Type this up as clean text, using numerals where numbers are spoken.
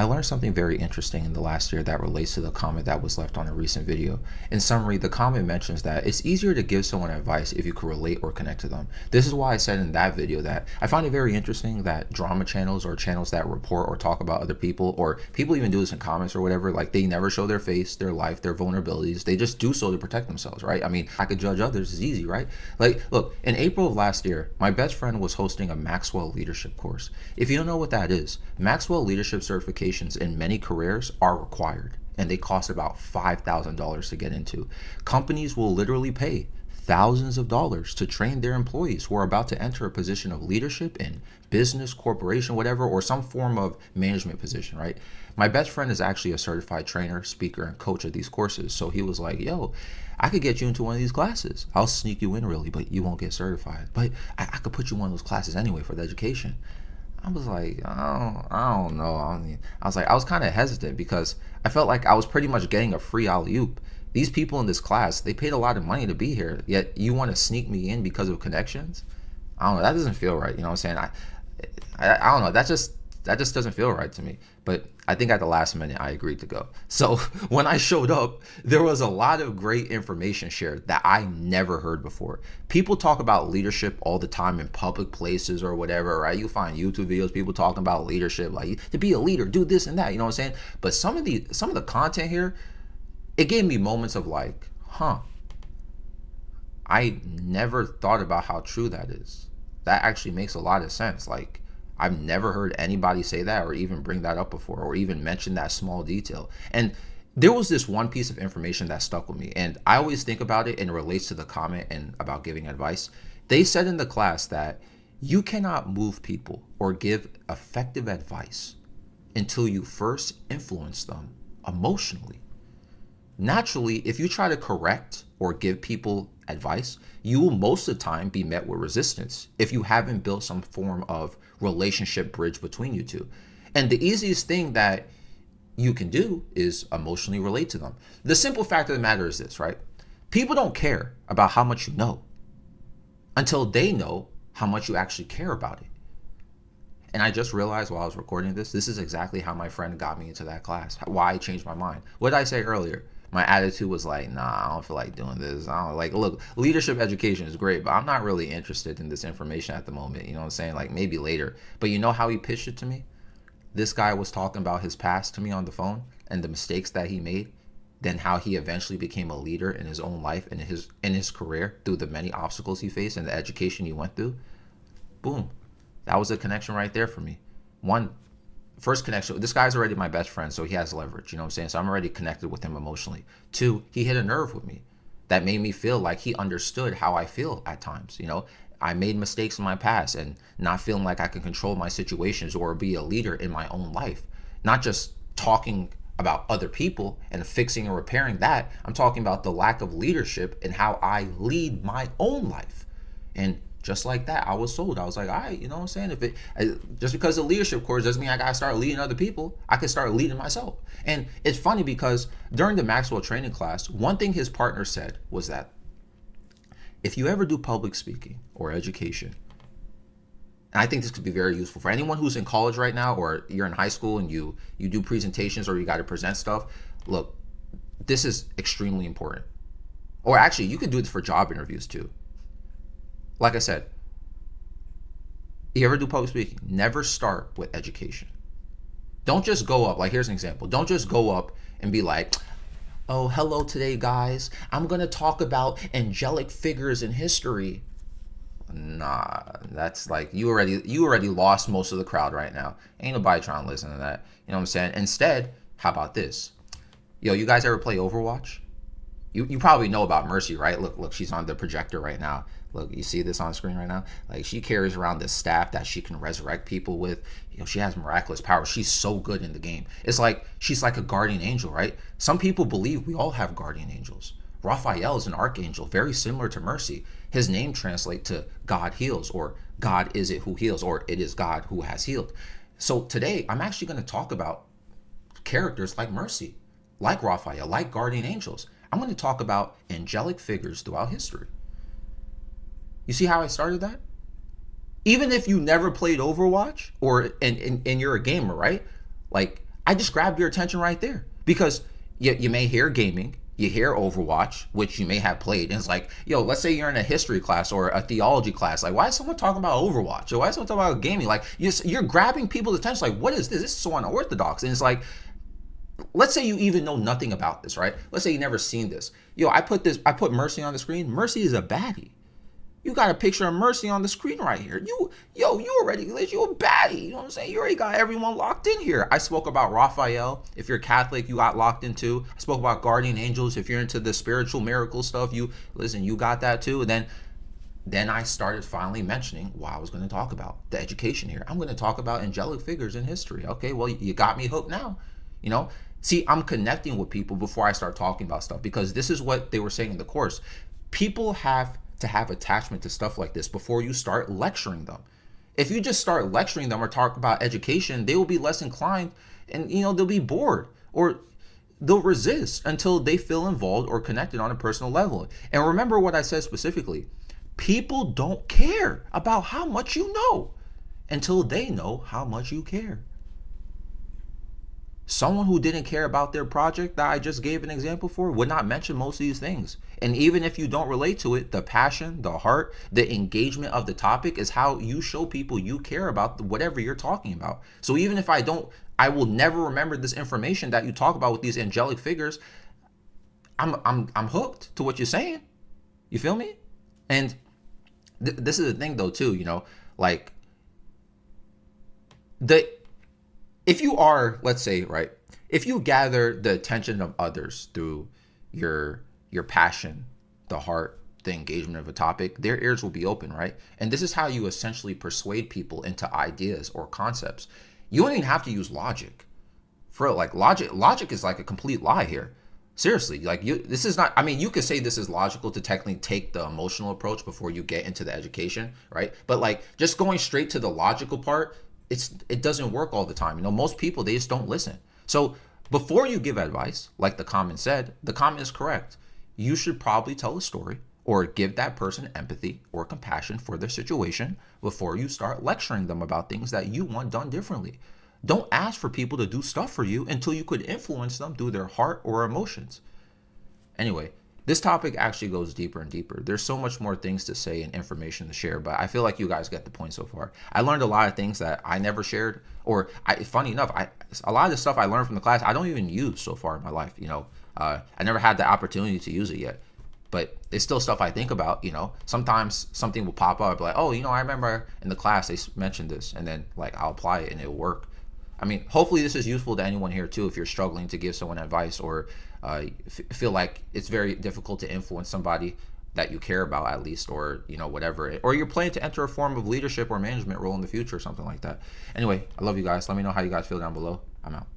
I learned something very interesting in the last year that relates to the comment that was left on a recent video. In summary, the comment mentions that it's easier to give someone advice if you can relate or connect to them. This is why I said in that video that I find it very interesting that drama channels or channels that report or talk about other people, or people even do this in comments or whatever, like they never show their face, their life, their vulnerabilities. They just do so to protect themselves, right? I mean, I could judge others, it's easy, right? Like, look, in April of last year, my best friend was hosting a Maxwell leadership course. If you don't know what that is, Maxwell leadership certifications in many careers are required, and they cost about $5,000 to get into. Companies will literally pay thousands of dollars to train their employees who are about to enter a position of leadership in business, corporation, whatever, or some form of management position, right? My best friend is actually a certified trainer, speaker, and coach of these courses. So he was like, yo, I could get you into one of these classes. I'll sneak you in really, but you won't get certified. But I could put you in one of those classes anyway for the education. I was like, I don't know. I was kind of hesitant because I felt like I was pretty much getting a free alley-oop. These people in this class, they paid a lot of money to be here, yet you want to sneak me in because of connections? I don't know. That doesn't feel right. You know what I'm saying? I don't know. That just doesn't feel right to me. But I think at the last minute, I agreed to go. So when I showed up, there was a lot of great information shared that I never heard before. People talk about leadership all the time in public places or whatever, right? You find YouTube videos, people talking about leadership, like to be a leader, do this and that, you know what I'm saying? But some of the content here, it gave me moments of like, I never thought about how true that is. That actually makes a lot of sense. Like, I've never heard anybody say that or even bring that up before or even mention that small detail. And there was this one piece of information that stuck with me, and I always think about it and it relates to the comment and about giving advice. They said in the class that you cannot move people or give effective advice until you first influence them emotionally. Naturally, if you try to correct or give people advice, you will most of the time be met with resistance if you haven't built some form of relationship bridge between you two. And the easiest thing that you can do is emotionally relate to them. The simple fact of the matter is this, right? People don't care about how much you know until they know how much you actually care about it. And I just realized while I was recording this is exactly how my friend got me into that class, why I changed my mind. What did I say earlier? My attitude was like, nah, I don't feel like doing this. I don't like, look, leadership education is great, but I'm not really interested in this information at the moment. You know what I'm saying? Like maybe later. But you know how he pitched it to me? This guy was talking about his past to me on the phone and the mistakes that he made, then how he eventually became a leader in his own life and in his career through the many obstacles he faced and the education he went through. Boom. That was a connection right there for me. One, first connection, this guy's already my best friend, so he has leverage, you know what I'm saying? So I'm already connected with him emotionally. Two, he hit a nerve with me that made me feel like he understood how I feel at times, you know? I made mistakes in my past and not feeling like I can control my situations or be a leader in my own life. Not just talking about other people and fixing and repairing that. I'm talking about the lack of leadership and how I lead my own life. And just like that, I was sold. I was like, all right, you know what I'm saying? If it just because the leadership course doesn't mean I gotta start leading other people. I can start leading myself. And it's funny because during the Maxwell training class, one thing his partner said was that if you ever do public speaking or education, and I think this could be very useful for anyone who's in college right now, or you're in high school and you do presentations or you got to present stuff. Look, this is extremely important. Or actually, you could do this for job interviews too. Like I said, you ever do public speaking, never start with education. Don't just go up, like here's an example. Don't just go up and be like, oh, hello today, guys. I'm going to talk about angelic figures in history. Nah, that's like, you already lost most of the crowd right now. Ain't nobody trying to listen to that. You know what I'm saying? Instead, how about this? Yo, you guys ever play Overwatch? You probably know about Mercy, right? Look, she's on the projector right now. Look, you see this on screen right now? Like, she carries around this staff that she can resurrect people with. You know, she has miraculous power. She's so good in the game. It's like she's like a guardian angel, right? Some people believe we all have guardian angels. Raphael is an archangel, very similar to Mercy. His name translates to God heals, or God is it who heals, or it is God who has healed. So today, I'm actually going to talk about characters like Mercy, like Raphael, like guardian angels. I'm going to talk about angelic figures throughout history. You see how I started that? Even if you never played Overwatch, or and you're a gamer, right? Like, I just grabbed your attention right there because you may hear gaming, you hear Overwatch, which you may have played, and it's like, yo, let's say you're in a history class or a theology class. Like, why is someone talking about Overwatch? Or why is someone talking about gaming? Like, you're grabbing people's attention. Like, what is this? This is so unorthodox. And it's like, let's say you even know nothing about this, right? Let's say you never seen this. Yo, I put Mercy on the screen. Mercy is a baddie. You got a picture of Mercy on the screen right here. You already, you a baddie. You know what I'm saying? You already got everyone locked in here. I spoke about Raphael. If you're Catholic, you got locked into. I spoke about guardian angels. If you're into the spiritual miracle stuff, you got that too. And then I started finally mentioning what I was going to talk about, the education here. I'm going to talk about angelic figures in history. Okay, well, you got me hooked now. You know, see, I'm connecting with people before I start talking about stuff because this is what they were saying in the course. People have to have attachment to stuff like this before you start lecturing them. If you just start lecturing them or talk about education, they will be less inclined and they'll be bored or they'll resist until they feel involved or connected on a personal level. And remember what I said specifically. People don't care about how much you know until they know how much you care. Someone who didn't care about their project that I just gave an example for would not mention most of these things. And even if you don't relate to it, the passion, the heart, the engagement of the topic is how you show people you care about whatever you're talking about. So even if I don't, I will never remember this information that you talk about with these angelic figures. I'm hooked to what you're saying. You feel me? And this is the thing though too, like if you are, let's say, right, if you gather the attention of others through your passion, the heart, the engagement of a topic, their ears will be open, right? And this is how you essentially persuade people into ideas or concepts. You don't even have to use logic. For like logic is like a complete lie here. Seriously, like this is not, I mean, you could say this is logical to technically take the emotional approach before you get into the education, right? But like just going straight to the logical part, it doesn't work all the time. Most people, they just don't listen. So before you give advice, like the comment said, the comment is correct. You should probably tell a story or give that person empathy or compassion for their situation before you start lecturing them about things that you want done differently. Don't ask for people to do stuff for you until you could influence them through their heart or emotions. Anyway, this topic actually goes deeper and deeper. There's so much more things to say and information to share, but I feel like you guys get the point so far. I learned a lot of things that I never shared, or funny enough, a lot of the stuff I learned from the class, I don't even use so far in my life. I never had the opportunity to use it yet, but it's still stuff I think about. Sometimes something will pop up like, oh, I remember in the class they mentioned this, and then like I'll apply it and it'll work. I mean, hopefully this is useful to anyone here too if you're struggling to give someone advice or feel like it's very difficult to influence somebody that you care about at least, or whatever, or you're planning to enter a form of leadership or management role in the future or something like that. Anyway, I love you guys. Let me know how you guys feel down below. I'm out.